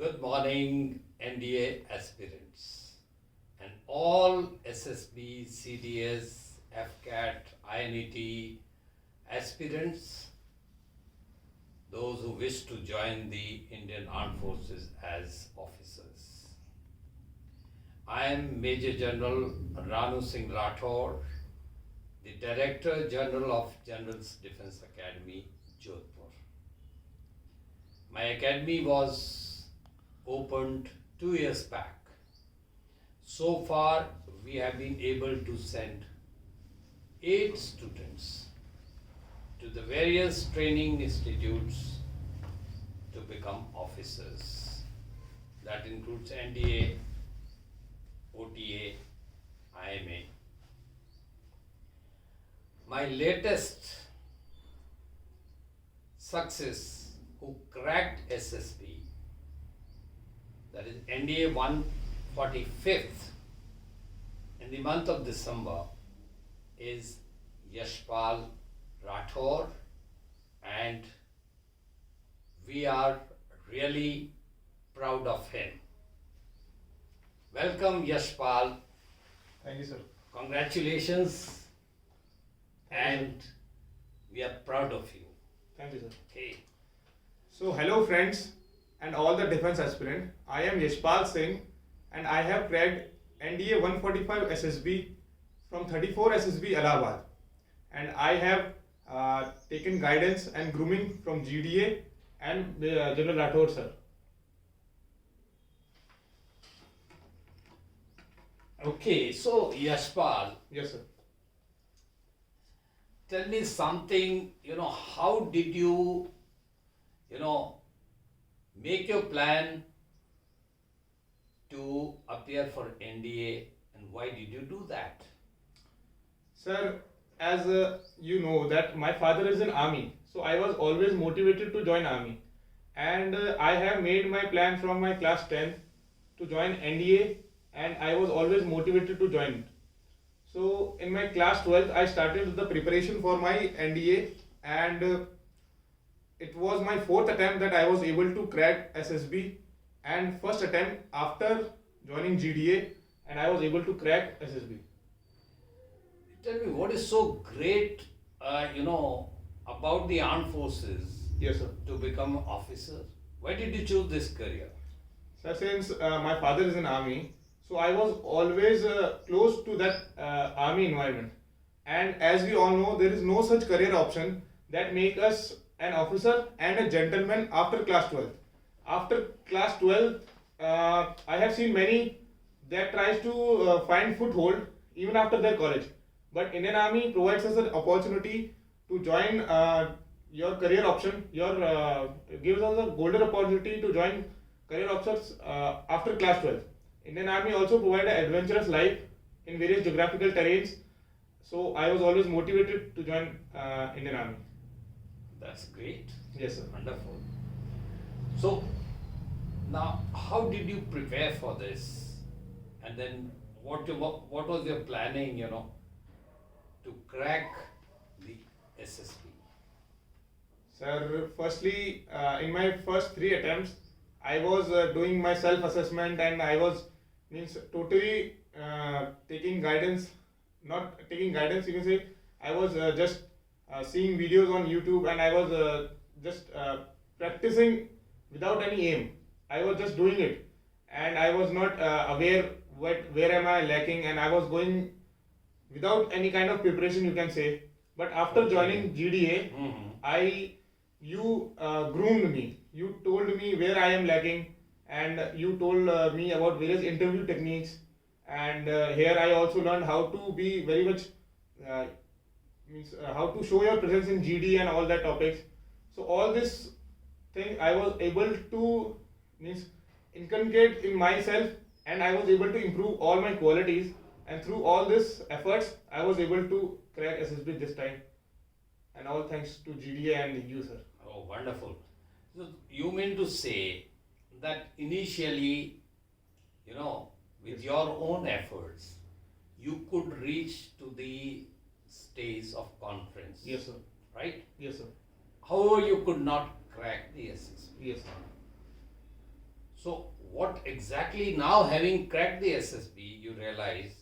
Good morning, NDA aspirants and all SSB, CDS, FCAT, INET aspirants, those who wish to join the Indian Armed Forces as officers. I am Major General Ranu Singh Rathore, the Director General of General's Defence Academy, Jodhpur. My academy was opened 2 years back. So far, we have been able to send 8 students to the various training institutes to become officers. That includes NDA, OTA, IMA. My latest success who cracked SSB, that is NDA 145th in the month of December, is Yashpal Rathore, and we are really proud of him. Welcome, Yashpal. Thank you, sir. Congratulations, and we are proud of you. Thank you, sir. Okay. So, hello friends and all the defense aspirant. I am Yashpal Singh and I have cracked NDA 145 SSB from 34 SSB Allahabad, and I have taken guidance and grooming from GDA and General Rathore, sir. Okay, so Yashpal, Yes, sir. tell me something, how did you, make your plan to appear for NDA, and why did you do that? Sir, as you know that my father is in army, so I was always motivated to join army, and I have made my plan from my class 10th to join NDA, and I was always motivated to join it. So in my class 12th I started the preparation for my NDA, and it was my 4th attempt that I was able to crack SSB, and first attempt after joining GDA, and I was able to crack SSB. Tell me, what is so great, about the armed forces Yes, sir. to become an officer? Why did you choose this career? Sir, since my father is in army, so I was always close to that army environment. And as we all know, there is no such career option that make us an officer and a gentleman after class 12. After class 12, I have seen many that tries to find foothold even after their college. But Indian Army provides us an opportunity to join your career option. Gives us a golden opportunity to join career options after class 12. Indian Army also provide an adventurous life in various geographical terrains. So I was always motivated to join Indian Army. That's great. Yes, sir. Wonderful. So, now how did you prepare for this? And then what was your planning, to crack the SSB? Sir, firstly, in my first 3 attempts, I was doing my self-assessment, and I was totally taking guidance, not taking guidance, you can say. I was just seeing videos on YouTube, and I was just practicing without any aim. I was just doing it, and I was not aware where am I lacking, and I was going without any kind of preparation, you can say. But after joining GDA, you groomed me. You told me where I am lacking, and you told me about various interview techniques. And here I also learned how to be very much how to show your presence in GD and all that topics. So all this thing I was able to inculcate in myself, and I was able to improve all my qualities. And through all this efforts, I was able to crack SSB this time. And all thanks to GDA and you, sir. Oh, wonderful. So you mean to say that initially, with Yes. your own efforts, you could reach to the stage of conference. Yes, sir. Right? Yes, sir. However, you could not crack the SSB. Yes, sir. So, what exactly now, having cracked the SSB, you realize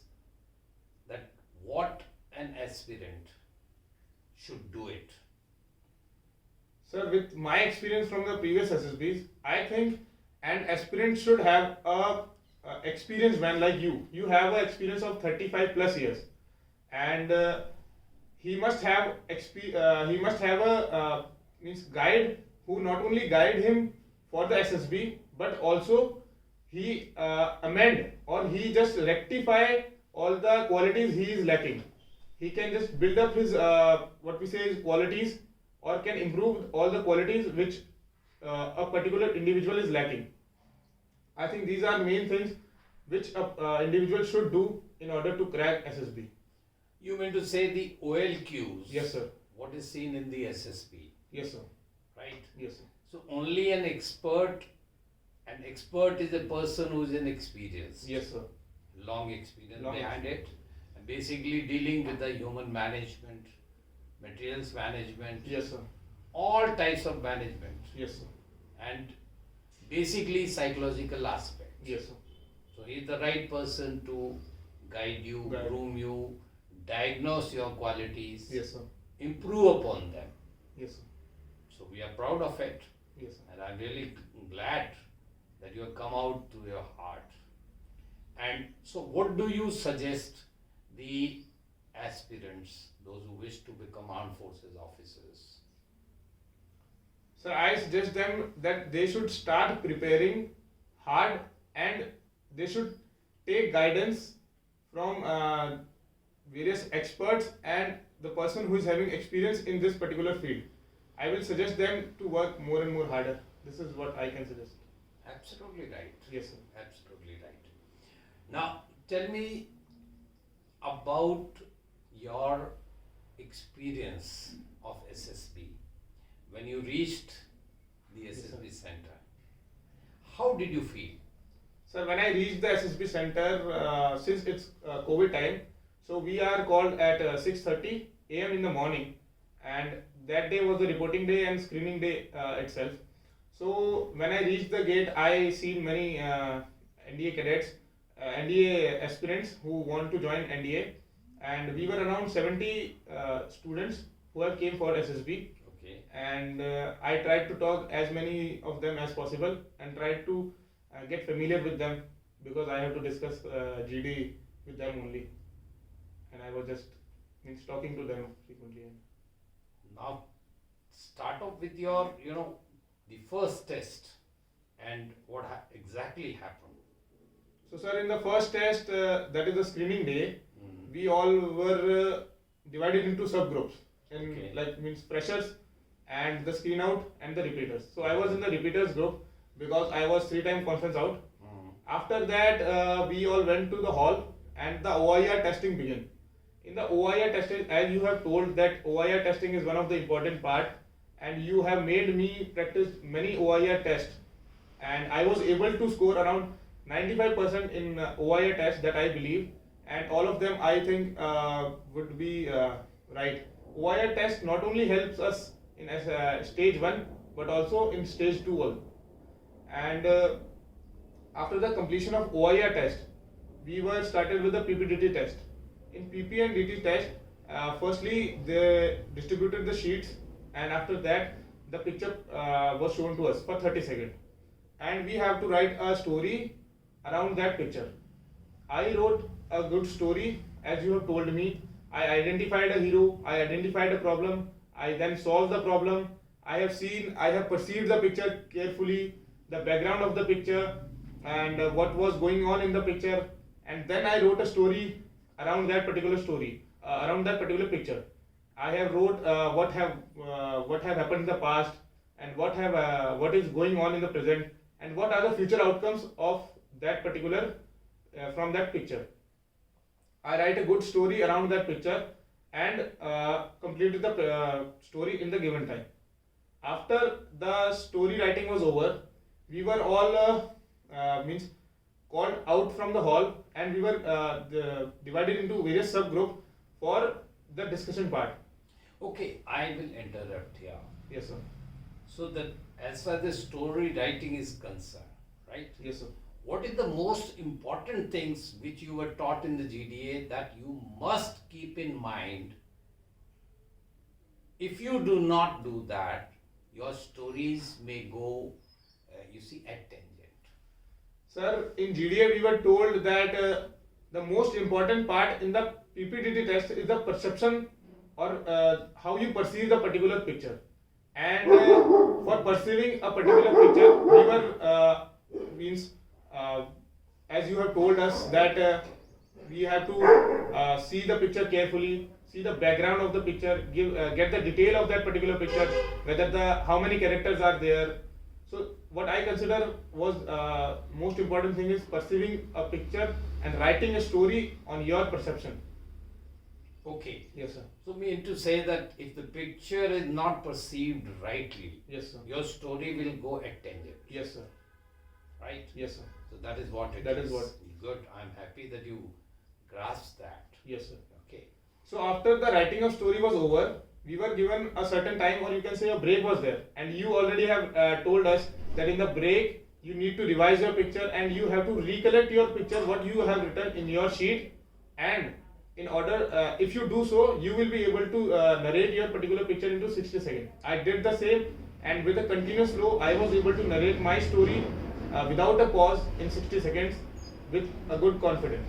that what an aspirant should do it? Sir, with my experience from the previous SSBs, I think an aspirant should have a experienced man like you. You have an experience of 35 plus years, and he must have a means guide who not only guide him for the SSB, but also he amend or he just rectify all the qualities he is lacking. He can just build up his what we say is qualities, or can improve all the qualities which a particular individual is lacking. I think these are main things which a individual should do in order to crack SSB. You mean to say the OLQs? Yes, sir. What is seen in the SSB, Yes, sir. right? Yes, sir. So only an expert is a person who is inexperienced. Yes, sir. Long experience Long behind it, and basically dealing with the human management, materials management, Yes, sir. all types of management, Yes, sir. and basically psychological aspect. Yes, sir. So he is the right person to guide you, Guide. groom you, diagnose your qualities, Yes, sir. improve upon them. Yes, sir. So we are proud of it, Yes, sir. and I'm really glad that you have come out to your heart. And so, what do you suggest the aspirants, those who wish to become armed forces officers? So I suggest them that they should start preparing hard, and they should take guidance from various experts and the person who is having experience in this particular field. I will suggest them to work more and more harder. This is what I can suggest. Absolutely right. Yes, sir. Absolutely right. Now, tell me about your experience of SSB when you reached the Yes, sir. SSB center. How did you feel? Sir, when I reached the SSB center, since it's COVID time, so we are called at 6:30 a.m. in the morning, and that day was the reporting day and screening day itself. So when I reached the gate, I seen many NDA cadets, NDA aspirants who want to join NDA, and we were around 70 students who have came for SSB. Okay. And I tried to talk as many of them as possible and tried to get familiar with them, because I have to discuss GD with them only, and I was just talking to them frequently. Now, start off with your, the first test and what exactly happened. So sir, in the first test, that is the screening day, Mhm. we all were divided into subgroups, in Okay. means freshers and the screen out and the repeaters. So I was in the repeaters group because I was 3-time conference out. Mhm. After that, we all went to the hall and the OIR testing began. In the OIR testing, as you have told that OIR testing is one of the important part, and you have made me practice many OIR tests, and I was able to score around 95% in OIR test that I believe, and all of them I think would be right. OIR test not only helps us in stage 1 but also in stage 2 also. And after the completion of OIR test, we were started with the PPDT test. In PP and DT test, firstly they distributed the sheets, and after that the picture was shown to us for 30 seconds, and we have to write a story around that picture. I wrote a good story as you have told me. I identified a hero, I identified a problem, I then solved the problem. I have perceived the picture carefully, the background of the picture, and what was going on in the picture, and then I wrote a story around that particular story, around that particular picture. I have wrote what have happened in the past, and what is going on in the present, and what are the future outcomes of that particular from that picture. I write a good story around that picture and completed the story in the given time. After the story writing was over, we were all means called out from the hall, and we were divided into various subgroups for the discussion part. Okay, I will interrupt here. Yes, sir. So that as far as the story writing is concerned, right? Yes, sir. What is the most important things which you were taught in the GDA that you must keep in mind? If you do not do that, your stories may go, at tangent. Sir, in GDA we were told that the most important part in the PPDT test is the perception, or how you perceive the particular picture. And for perceiving a particular picture, we were as you have told us that we have to see the picture carefully, see the background of the picture, get the detail of that particular picture, whether how many characters are there. So what I consider was most important thing is perceiving a picture and writing a story on your perception. Okay. Yes, sir. So mean to say that if the picture is not perceived rightly, Yes, sir. your story will go at tangent. Yes, sir. Right? Yes, sir. So that is what it is. That is what. Good. I'm happy that you grasped that. Yes, sir. Okay. So after the writing of story was over, we were given a certain time, or you can say a break was there, and you already have told us that in the break you need to revise your picture and you have to recollect your picture, what you have written in your sheet, and in order, if you do so, you will be able to narrate your particular picture into 60 seconds. I did the same, and with a continuous flow, I was able to narrate my story without a pause in 60 seconds with a good confidence.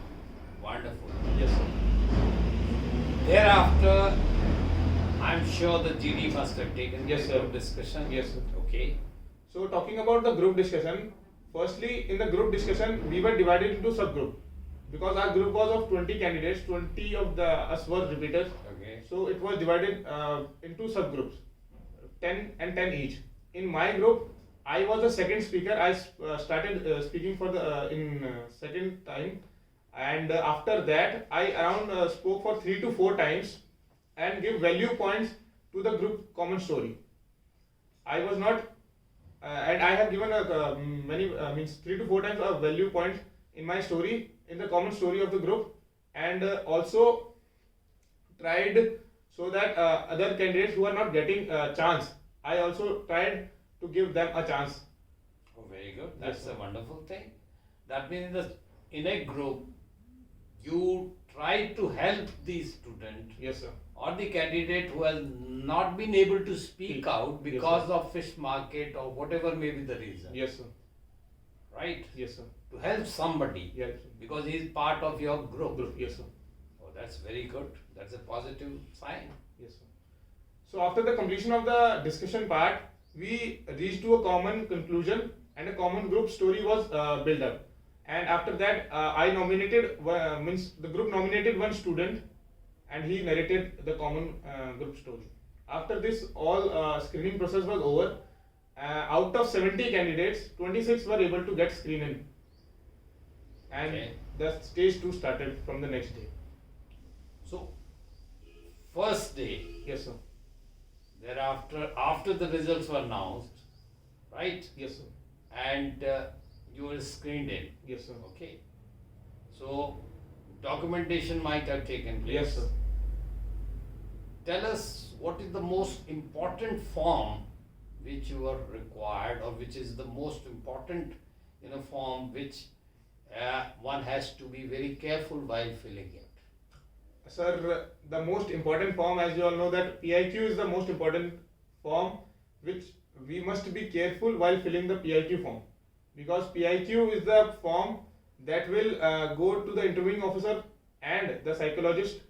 Wonderful. Yes, sir. Thereafter, I'm sure the GD must have taken Yes, this sir. group discussion. Yes, sir. Okay. So talking about the group discussion, firstly in the group discussion we were divided into subgroup, because our group was of 20 candidates, 20 of us were repeaters. Okay. So it was divided into subgroups, 10 and 10 each. In my group, I was the second speaker. I started speaking for the second time, and after that I around spoke for 3 to 4 times and give value points to the group common story. I was not, and I have given many means 3 to 4 times a value points in my story, in the common story of the group, and also tried so that other candidates who are not getting a chance, I also tried to give them a chance. Oh, very good. That's Yes, a wonderful thing. That means in a group, you try to help the student Yes, sir. or the candidate who has not been able to speak out Yes, because sir. of fish market or whatever may be the reason. Yes, sir. Right? Yes, sir. To help somebody Yes, sir. because he is part of your group. Group. Yes, sir. Oh, that's very good. That's a positive sign. Yes, sir. So after the completion of the discussion part, we reached to a common conclusion and a common group story was built up. And after that, I nominated, means the group nominated one student and he narrated the common group story. After this, all screening process was over. Out of 70 candidates, 26 were able to get screened in. And Okay. the stage 2 started from the next day. So, first day, Yes, sir. thereafter, after the results were announced, right? Yes, sir. And you were screened in. Yes, sir. Okay. So, documentation might have taken place. Yes, sir. Tell us what is the most important form which you are required, or which is the most important form which one has to be very careful while filling it. Sir, the most important form, as you all know, that PIQ is the most important form which we must be careful while filling the PIQ form, because PIQ is the form that will go to the interviewing officer and the psychologist,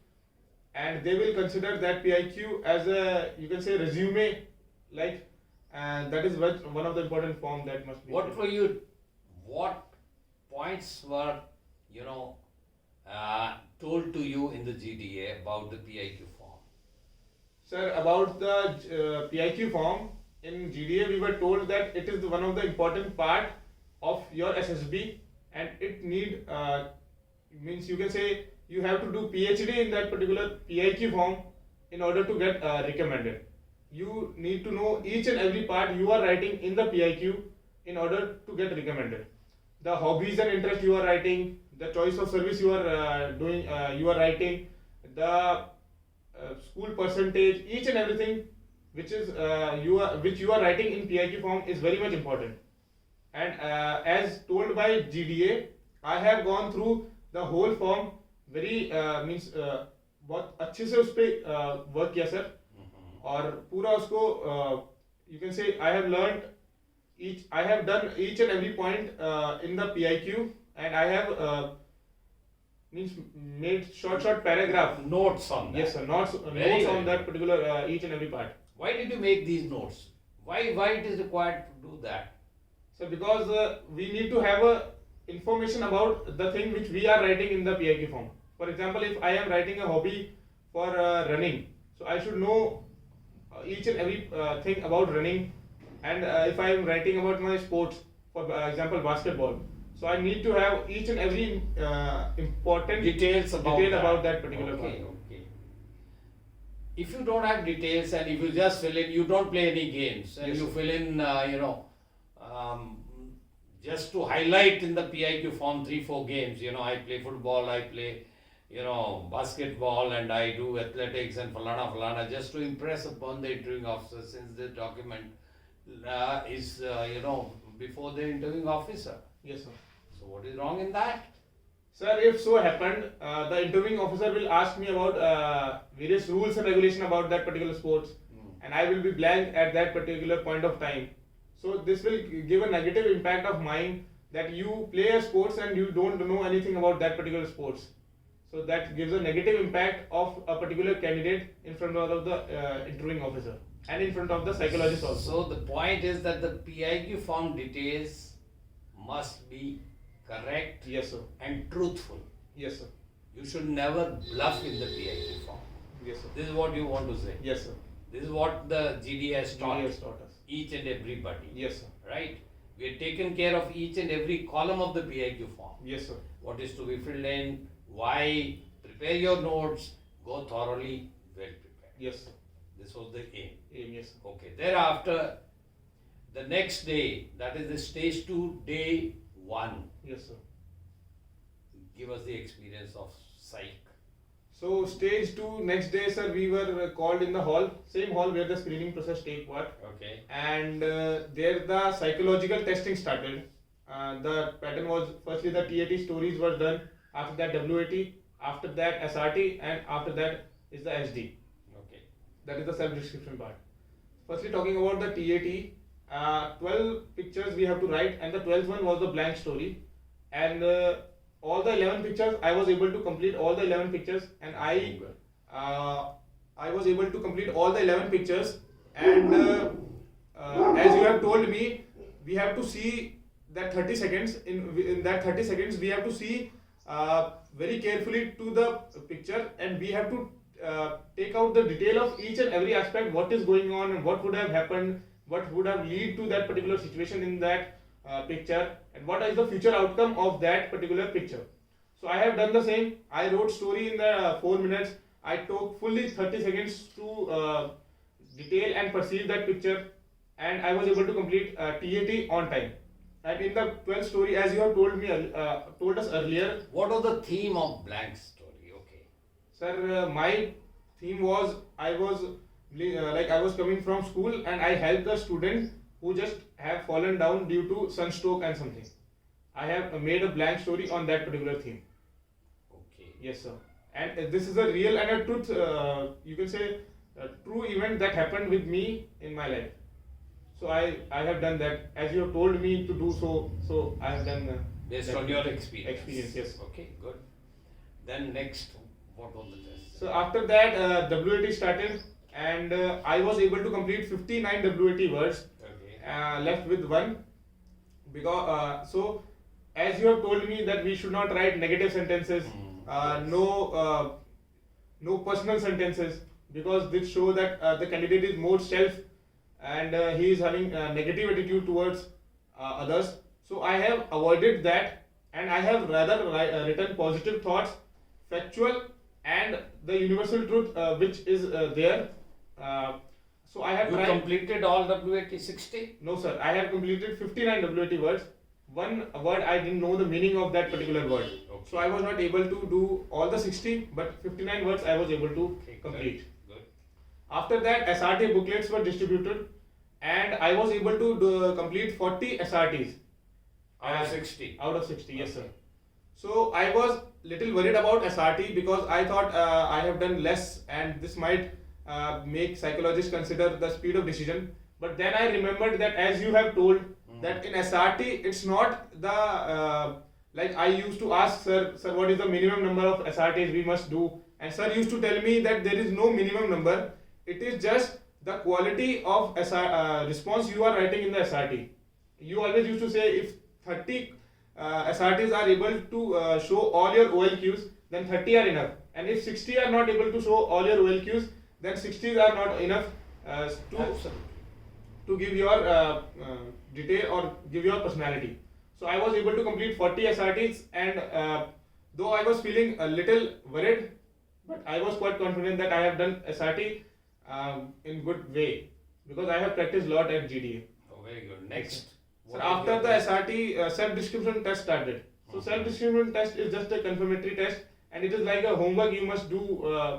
and they will consider that PIQ as a, you can say, resume, like, and that is one of the important form that must be. What points were told to you in the GDA about the PIQ form? Sir, about the PIQ form, in GDA we were told that it is one of the important part of your SSB, and it means you can say you have to do PhD in that particular PIQ form in order to get recommended. You need to know each and every part you are writing in the PIQ in order to get recommended. The hobbies and interests you are writing, the choice of service you are doing, you are writing, the school percentage, each and everything which is which you are writing in PIQ form is very much important. and as told by GDA, I have gone through the whole form very means बहुत अच्छे से उस पे work किया sir, और पूरा उसको you can say I have learned I have done each and every point in the PIQ, and I have means made short paragraph. Notes on that. Yes sir, notes Very on good. that particular each and every part. Why did you make these notes? Why it is required to do that? So because we need to have a information about the thing which we are writing in the PIQ form. For example, if I am writing a hobby for running, so I should know each and every thing about running, and if I am writing about my sports, for example basketball, so I need to have each and every important Details about detail that. about that particular Okay, part. okay. If you don't have details and if you just fill in, you don't play any games, and Yes, you sir. fill in, just to highlight in the PIQ form 3-4 games. I play football, I play, basketball, and I do athletics and falana, just to impress upon the interviewing officer, since the document is, before the interviewing officer. Yes sir. So what is wrong in that? Sir, if so happened, the interviewing officer will ask me about various rules and regulation about that particular sports, and I will be blank at that particular point of time. So this will give a negative impact of mine that you play a sports and you don't know anything about that particular sports. So that gives a negative impact of a particular candidate in front of the interviewing officer and in front of the psychologist also. So the point is that the PIQ form details must be correct Yes sir. and truthful. Yes sir. You should never bluff in the PIQ form. Yes sir. This is what you want to say. Yes sir. This is what the GD has taught GD has taught us. each and everybody. Yes sir. Right? We have taken care of each and every column of the PIQ form. Yes sir. What is to be filled in, why, prepare your notes, go thoroughly, well prepared. Yes sir. This was the aim. Yes sir. Okay, thereafter, the next day, that is the stage 2, day 1, Yes sir. give us the experience of psych. So stage 2, next day sir, we were called in the hall, same hall where the screening process take part, Okay. and there the psychological testing started. The pattern was firstly the TAT stories were done, after that WAT, after that SRT, and after that is the SD. Okay. That is the self-description part. Firstly talking about the TAT, 12 pictures we have to write, and the 12th one was the blank story, and all the 11 pictures I was able to complete all the 11 pictures, and I was able to complete all the 11 pictures, and as you have told me, we have to see that 30 seconds. In that 30 seconds, we have to see very carefully to the picture, and we have to take out the detail of each and every aspect, what is going on and what would have happened, what would have lead to that particular situation in that picture, and what is the future outcome of that particular picture. So I have done the same. I wrote story in the 4 minutes. I took fully 30 seconds to detail and perceive that picture, and I was able to complete TAT on time. And in the 12th story, as you have told us earlier, What was the theme of blank story? Okay. sir, my theme was I was coming from school, and I helped the student who just have fallen down due to sunstroke and something. I have made a blank story on that particular theme. Okay. Yes, sir. And this is a real and a truth, you can say, a true event that happened with me in my life. So I have done that as you have told me to do so. So I have done. Based that on your experience. Experience, yes. Okay, good. Then next, what was the test? So after that, WAT started, and I was able to complete 59 WAT words. Okay. Left with one, because so as you have told me that we should not write negative sentences, no personal sentences, because this show that the candidate is more self, and he is having a negative attitude towards others. So I have avoided that, and I have rather written positive thoughts, factual, and the universal truth which is there. So I have You tried. completed all WAT 60? No, sir. I have completed 59 WAT words. One word I didn't know the meaning of that particular word. Okay. So I was not able to do all the 60, but 59 words I was able to Okay, complete. Good. After that, SRT booklets were distributed, and I was able to complete 40 SRTs. Out of And 60. Out of 60, yes, sir. Okay. So I was little worried about SRT because I thought I have done less and this might make psychologists consider the speed of decision. But then I remembered that as you have told that in SRT it's not the like I used to ask sir, what is the minimum number of SRTs we must do? And sir used to tell me that there is no minimum number. It is just the quality of response you are writing in the SRT. You always used to say if 30 SRTs are able to show all your OLQs, then 30 are enough. And if 60 are not able to show all your OLQs, then 60s are not enough to give your detail or give your personality. So I was able to complete 40 SRTs, and though I was feeling a little worried, but I was quite confident that I have done SRT in good way because I have practiced a lot at GDA. Oh, very good. Next. So What after is the your- SRT self-description test started. So Mhm. self-description test is just a confirmatory test, and it is like a homework you must do.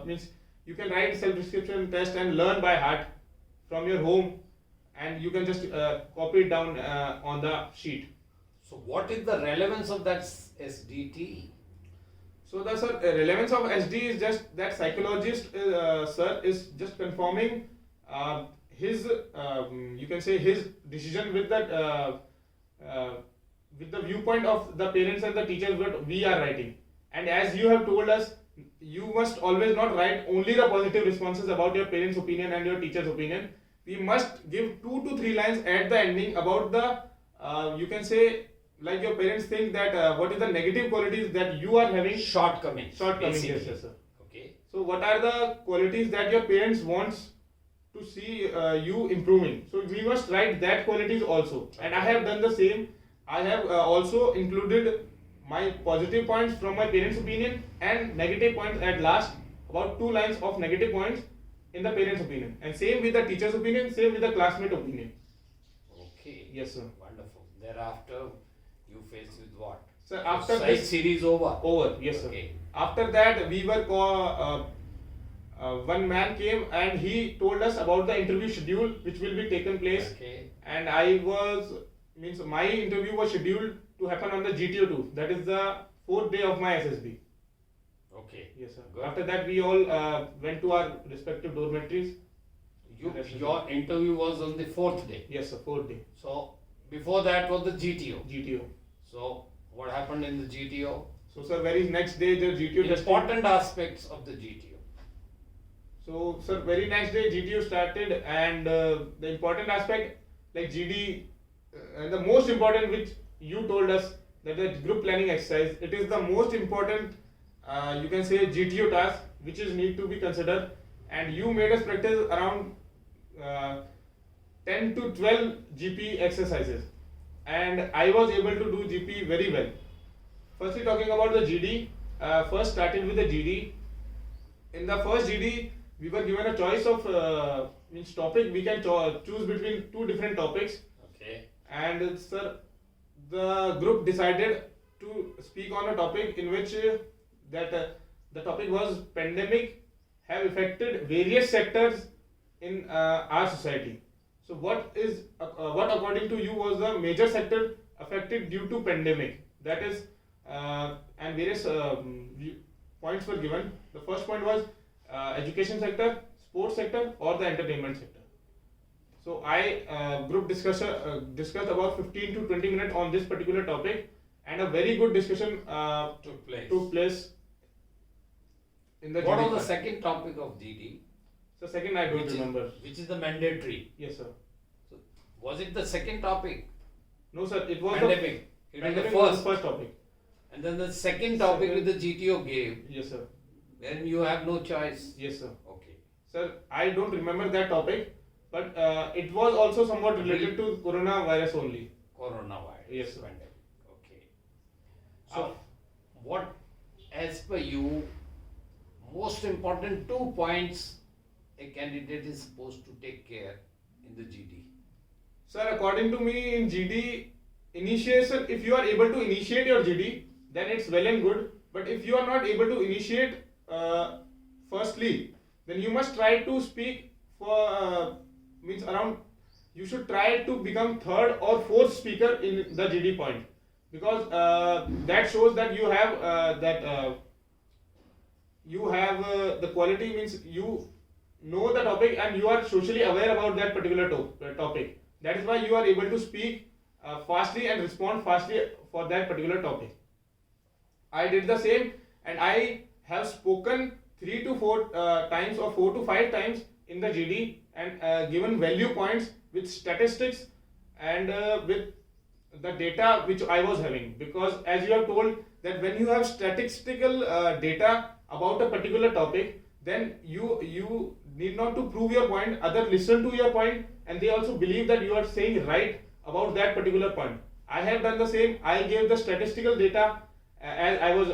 Means you can write self-description test and learn by heart from your home, and you can just copy it down on the sheet. So what is the relevance of that SDT? So the relevance of SD is just that psychologist sir is just confirming his you can say his decision with that with the viewpoint of the parents and the teachers what we are writing. And as you have told us, you must always not write only the positive responses about your parents' opinion and your teacher's opinion. We must give 2 to 3 lines at the ending about the you can say like your parents think that what is the negative qualities that you are having. Shortcomings. Shortcomings, basically. yes, sir. Okay. So what are the qualities that your parents wants to see you improving? So we must write that qualities also. And I have done the same. I have also included my positive points from my parents' opinion and negative points at last, about 2 lines of negative points in the parents' opinion. And same with the teacher's opinion, same with the classmate opinion. Okay. Yes, sir. Wonderful. Thereafter, you faced with what? So after Site this series over. over, yes, sir. Okay. After that, we were one man came and he told us about the interview schedule which will be taken place. Okay. And my interview was scheduled to happen on the GTO2. That is the 4th day of my SSB. Okay. Yes, sir. Good. After that, we all went to our respective dormitories. Your interview was on the 4th day. Yes, sir. 4th day. So before that was the GTO. GTO. So what happened in the GTO? So, sir, very next day the GTO testing. Important aspects of the GTO. So, sir, very next day GTO started, and the important aspect like GD, and the most important which you told us that the group planning exercise, it is the most important you can say GTO task which is need to be considered, and you made us practice around 10 to 12 GP exercises, and I was able to do GP very well. Firstly, talking about the GD, first started with the GD. In the first GD, we were given a choice of means topic. We can choose between 2 different topics. Okay. And sir, the group decided to speak on a topic in which the topic was pandemic have affected various sectors in our society. So what according to you was the major sector affected due to pandemic? That is, and various points were given. The first point was education sector, sports sector, or the entertainment sector. So I group discussed about 15 to 20 minutes on this particular topic, and a very good discussion Took place. in the What GD was the part. second topic of GD? So second I don't Which is- remember. Which is the mandatory. Yes, sir. So was it the second topic? No, sir. It was Pandemic. the It was the pandemic was first. the first topic. And then the second topic Second. with the GTO gave. Yes, sir. Then you have no choice. Yes, sir. Okay. Sir, I don't remember that topic, but it was also somewhat related to coronavirus only. Coronavirus. Yes, sir. Pandemic. Okay. So- What, as per you, most important 2 points a candidate is supposed to take care in the GD? Sir, according to me, in GD, initiation, if you are able to initiate your GD, then it's well and good. But if you are not able to initiate firstly, then you must try to speak for means around. You should try to become 3rd or 4th speaker in the GD point. because that shows that you have the quality, means you know the topic and you are socially aware about that particular topic. That is why you are able to speak fastly and respond fastly for that particular topic. I did the same, and I have spoken 3 to 4 times or 4 to 5 times in the GD, and given value points with statistics and with the data which I was having. Because as you have told that when you have statistical data about a particular topic, then you need not to prove your point. Others listen to your point and they also believe that you are saying right about that particular point. I have done the same. I gave the statistical data as I was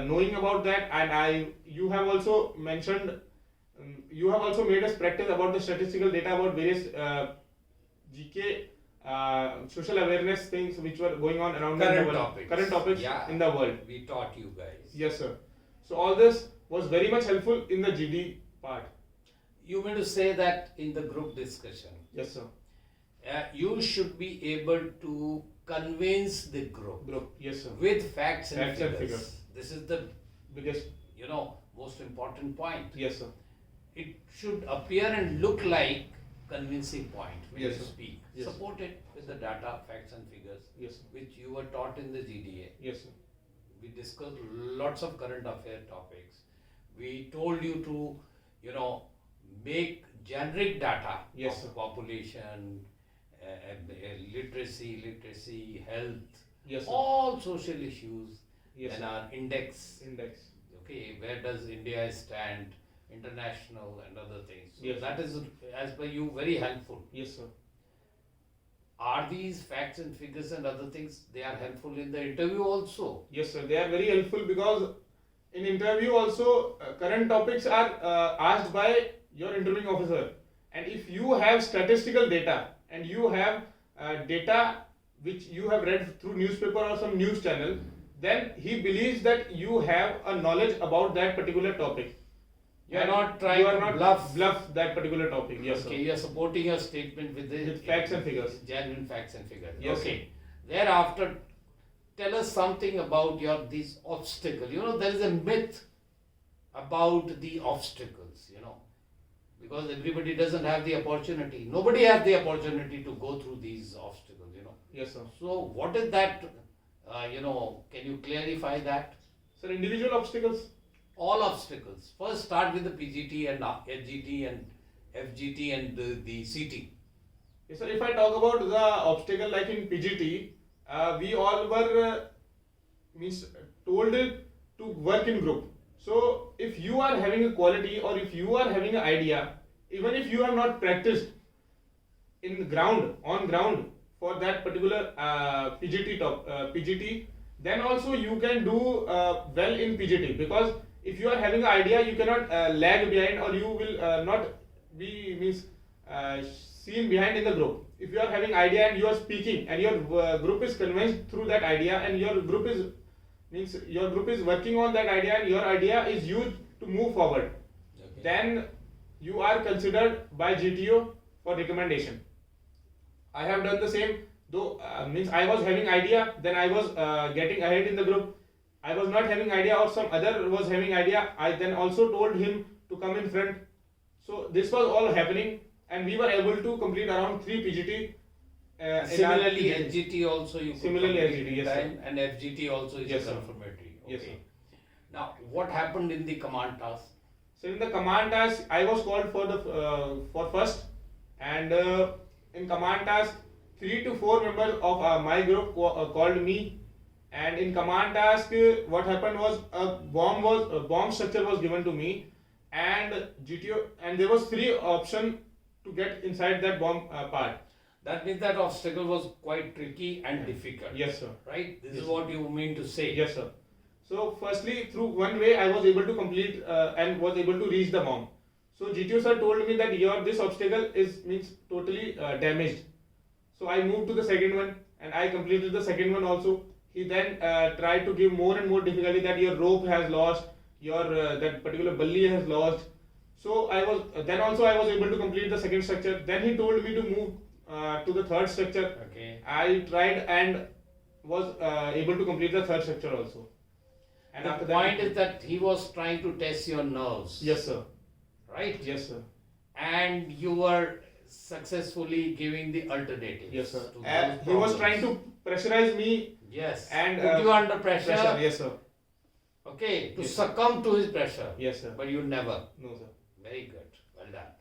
knowing about that, and you have also mentioned, you have also made us practice about the statistical data about various GK social awareness things which were going on around Current in the world. topics. Current topics Yeah. in the world. We taught you guys. Yes, sir. So all this was very much helpful in the GD part. You mean to say that in the group discussion, Yes, sir. you should be able to convince the group Group. Yes, sir. with facts and Facts and figures. figures. This is the Biggest. most important point. Yes, sir. It should appear and look like convincing point when Yes, you sir. speak. Yes. Support it with the data, facts and figures, Yes, sir. which you were taught in the GDA. Yes, sir. We discussed lots of current affair topics. We told you to, make generic data Yes, of sir. population, literacy, health, Yes, sir. all social issues, Yes, and sir. our index. Index. Okay, where does India stand, international and other things. So Yes. that is, as per you, very helpful. Yes, sir. Are these facts and figures and other things, they are helpful in the interview also? Yes, sir. They are very helpful because in interview also current topics are asked by your interviewing officer. And if you have statistical data and you have data which you have read through newspaper or some news channel, then he believes that you have a knowledge about that particular topic. You are And not trying you are to not bluff. that particular topic. Yes, Okay, sir. you are supporting your statement with the With facts and figures. Genuine facts and figures. Yes, Okay. Thereafter, tell us something about these obstacles. There is a myth about the obstacles, because everybody doesn't have the opportunity. Nobody has the opportunity to go through these obstacles. Yes, sir. So what is that, can you clarify that? Sir, individual obstacles. All obstacles. First start with the PGT and HGT and FGT and the CT. Yes, sir. If I talk about the obstacle like in PGT, we all were told to work in group. So if you are having a quality or if you are having an idea, even if you have not practiced on ground for that particular PGT, then also you can do well in PGT, because if you are having an idea, you cannot lag behind, or you will not be seen behind in the group. If you are having idea and you are speaking and your group is convinced through that idea, and your group is working on that idea and your idea is used to move forward, Okay. then you are considered by GTO for recommendation. I have done the same, though I was having idea, then I was getting ahead in the group. I was not having idea or some other was having idea, I then also told him to come in front. So this was all happening, and we were able to complete around 3 PGT. Similarly, HGT also you could Similarly, complete HGT, in yes, sir. time, and FGT also is Yes, a sir. confirmatory. Yes, Okay. sir. Now, what happened in the command task? So in the command task, I was called for first, and in command task, 3 to 4 members of my group called me, and in command task, what happened was a bomb structure was given to me, and GTO, and there was 3 options to get inside that bomb part. That means that obstacle was quite tricky and difficult. Yes, sir. Right? This Yes, is sir. what you mean to say. Yes, sir. So firstly, through one way, I was able to complete and was able to reach the bomb. So GTO sir told me that this obstacle means totally damaged. So I moved to the second one and I completed the second one also. He then tried to give more and more difficulty, that your rope has lost, your that particular bully has lost. So I was able to complete the second structure. Then he told me to move to the third structure. Okay. I tried, and was able to complete the third structure also. And The after point that, is that he was trying to test your nerves. yes, sir. Right? Yes, sir. And you were successfully giving the alternatives. Yes, sir. to those He was problems. trying to pressurize me Yes. and put you under pressure. Yes, sir. Okay. To Yes, sir. succumb to his pressure. Yes, sir. But you never. No, sir. Very good. Well done.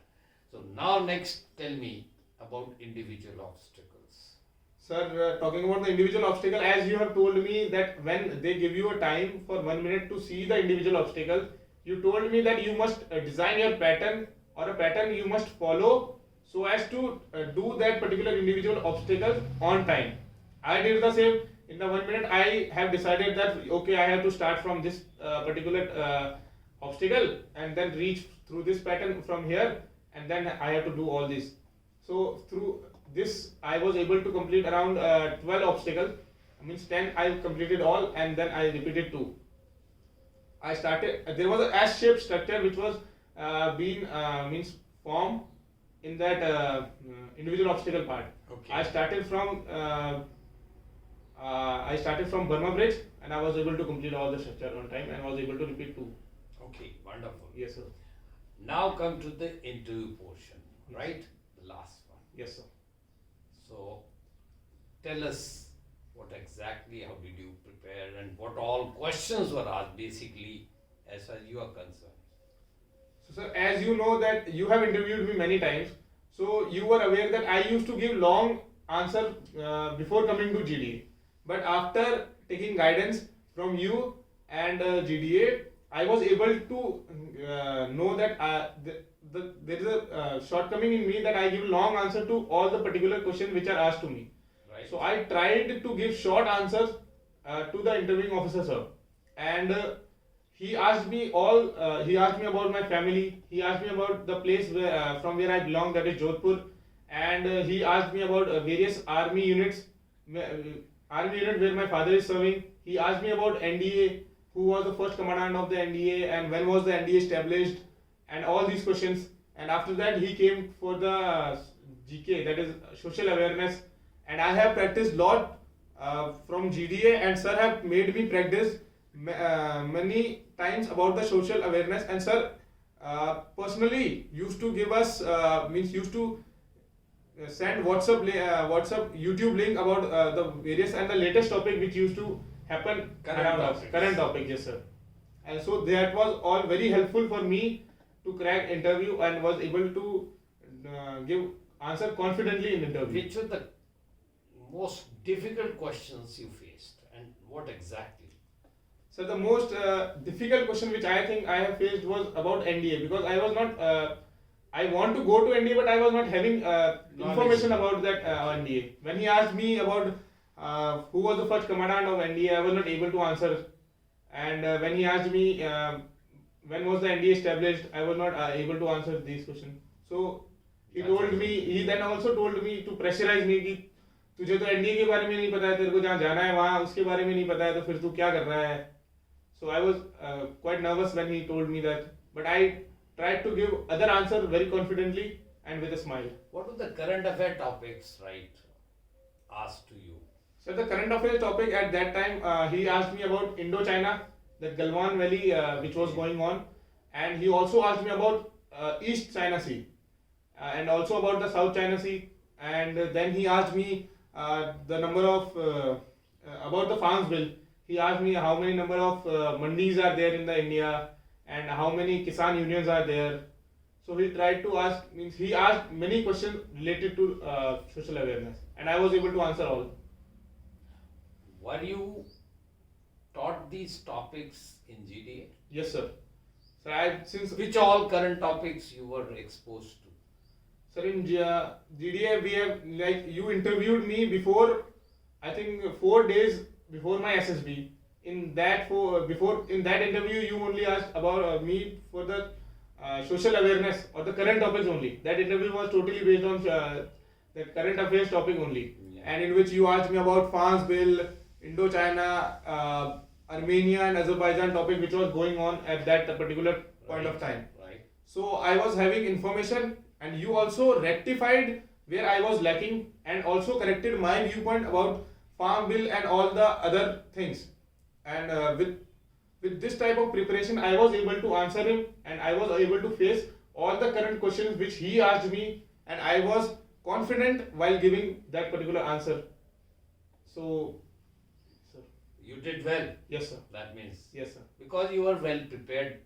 So now next tell me about individual obstacles. Sir, talking about the individual obstacle, as you have told me that when they give you a time for 1 minute to see the individual obstacle, you told me that you must design your pattern or a pattern you must follow so as to do that particular individual obstacle on time. I did the same. In the 1 minute, I have decided that okay, I have to start from this particular obstacle and then reach through this pattern from here, and then I have to do all this. So through this, I was able to complete around 12 obstacles. Means 10 I completed all, and then I repeated 2. I started. There was a S-shaped structure which was being means formed in that individual obstacle part. Okay. I started from Burma Bridge, and I was able to complete all the structure on time, and was able to repeat 2. Okay. Wonderful. Yes, sir. Now come to the interview portion. Yes. Right? The last one. Yes, sir. So tell us what exactly, how did you prepare, and what all questions were asked basically as far as you are concerned. So, sir, as you know that you have interviewed me many times, so you were aware that I used to give long answer before coming to GDA. But after taking guidance from you and GDA, I was able to know that there is a shortcoming in me that I give long answer to all the particular questions which are asked to me. Right? So I tried to give short answers to the interviewing officer, sir, and he asked me all. He asked me about my family. He asked me about the place from where I belong, that is Jodhpur, and he asked me about various army units, army unit where my father is serving. He asked me about NDA, who was the first commandant of the NDA, and when was the NDA established, and all these questions. And after that, he came for the GK, that is social awareness, and I have practiced lot from GDA, and sir have made me practice many times about the social awareness, and sir personally used to give us used to send WhatsApp YouTube link about the various and the latest topic which used to happen Current around us. topics. Current topic, yes, sir. And so that was all very helpful for me to crack interview, and was able to give answer confidently in interview. Which were the most difficult questions you faced, and what exactly? So the most difficult question which I think I have faced was about NDA, because I was not. I want to go to NDA, but I was not having information about that NDA. When he asked me about who was the first commandant of NDA, I was not able to answer. And when he asked me when was the NDA established, I was not able to answer these questions. So he told me. He then also told me to pressurize me कि तुझे तो NDA के बारे में नहीं पता है, तेरे को जहाँ जाना है वहाँ उसके बारे में नहीं पता है, तो फिर तू क्या कर रहा है? So I was quite nervous when he told me that, but I tried to give other answer very confidently and with a smile. What were the current affair topics, right, asked to you? So the current affairs topic at that time, he asked me about Indochina, the Galwan Valley which was going on, and he also asked me about East China Sea and also about the South China Sea, and then he asked me the number of about the farms bill. He asked me how many number of mandis are there in the India, and how many Kisan unions are there. So he tried to ask, means he asked many questions related to social awareness, and I was able to answer all. Were you taught these topics in GDA? Yes, sir. So since Which all current topics you were exposed to? sir, in GDA we have, like, you interviewed me before, I think 4 days before my SSB. In that interview you only asked about me for the social awareness or the current topics only. That interview was totally based on the current affairs topic only, Yeah. and in which you asked me about farms bill, Indochina, Armenia and Azerbaijan topic which was going on at that particular point of time. Right. So I was having information, and you also rectified where I was lacking, and also corrected my viewpoint about farm bill and all the other things. And with this type of preparation, I was able to answer him, and I was able to face all the current questions which he asked me, and I was confident while giving that particular answer. So, sir. You did well. Yes, sir. That means Yes, sir. because you were well prepared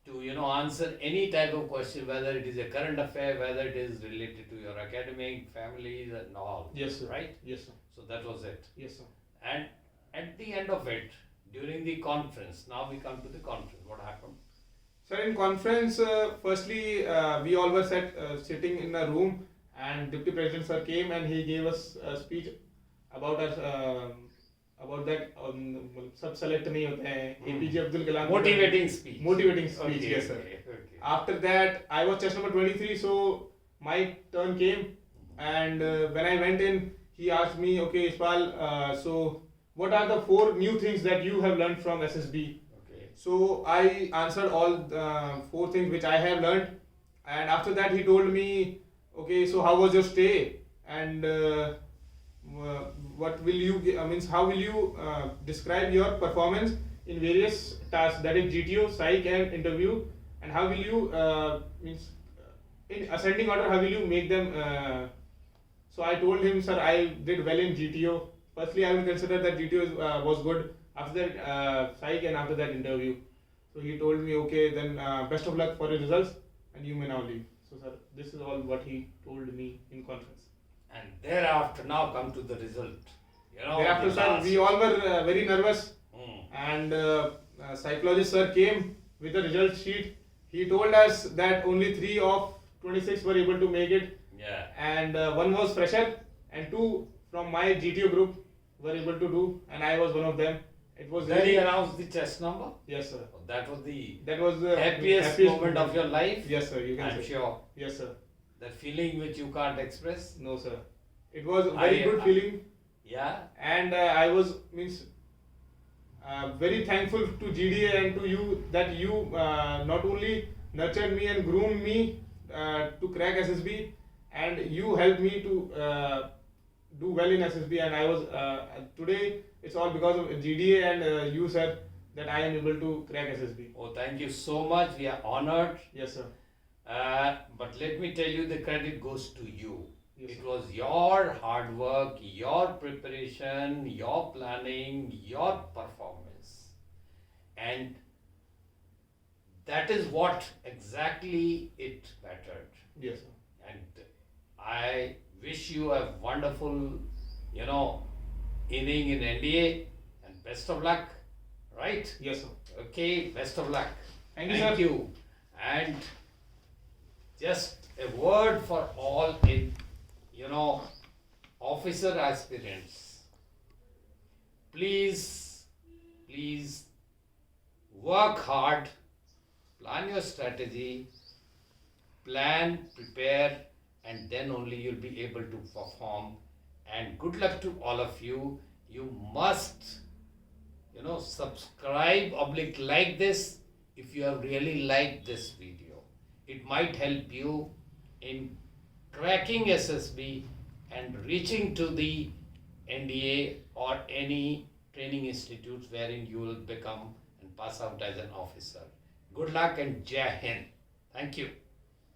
to answer any type of question, whether it is a current affair, whether it is related to your academic, families, and all. Yes, sir. Right. Yes, sir. So that was it. Yes, sir. And at the end of it, during the conference, now we come to the conference. What happened? Sir, in conference, firstly, we all were sitting in a room, and Deputy President sir came and he gave us a speech about us, about that. सब select नहीं होते हैं. APJ Abdul Kalam. Motivating speech. Motivating speech, Okay, yes, sir. okay. After that, I was chest number 23, so my turn came, and when I went in, he asked me, okay, Ishpal, so what are the 4 new things that you have learned from SSB? Okay. So I answered all 4 things which I have learned, and after that he told me, okay, so how was your stay, and what will you how will you describe your performance in various tasks, that is GTO, psych, and interview, and how will you in ascending order, how will you make them? So I told him, sir, I did well in GTO. Firstly, I will consider that GTO was good. After that, psych, and after that, interview. So he told me, okay, then best of luck for your results, and you may now leave. So, sir, this is all what he told me in conference. And thereafter, now come to the result. Thereafter, the sir, last- we all were very nervous, Hmm. and psychologist sir came with a result sheet. He told us that only 3 of 26 were able to make it, Yeah. and 1 was fresher, and 2 from my GTO group were able to do, and I was one of them. It was Then he really, announced the chess number. yes, sir. That was the That was the happiest moment of your life. Yes, sir. You can I'm say. sure. Yes, sir. That feeling which you can't express. No, sir. It was a very good feeling, Yeah. and I was very thankful to GDA and to you that you not only nurtured me and groomed me to crack SSB, and you helped me to do well in SSB, and I was today it's all because of GDA and you, sir, that I am able to crack SSB. Oh, thank you so much. We are honored. Yes, sir. But let me tell you, the credit goes to you. Yes, It sir. was your hard work, your preparation, your planning, your performance. And that is what exactly it mattered. Yes, sir. And I wish you a wonderful, inning in NDA, and best of luck, right? Yes, sir. Okay, best of luck. Thank you, sir. you. And just a word for all in, officer aspirants. Please work hard, plan your strategy, plan, prepare, and then only you'll be able to perform. And good luck to all of you. You must, subscribe / like this if you have really liked this video. It might help you in cracking SSB and reaching to the NDA or any training institutes wherein you will become and pass out as an officer. Good luck and Jai Hind. Thank you.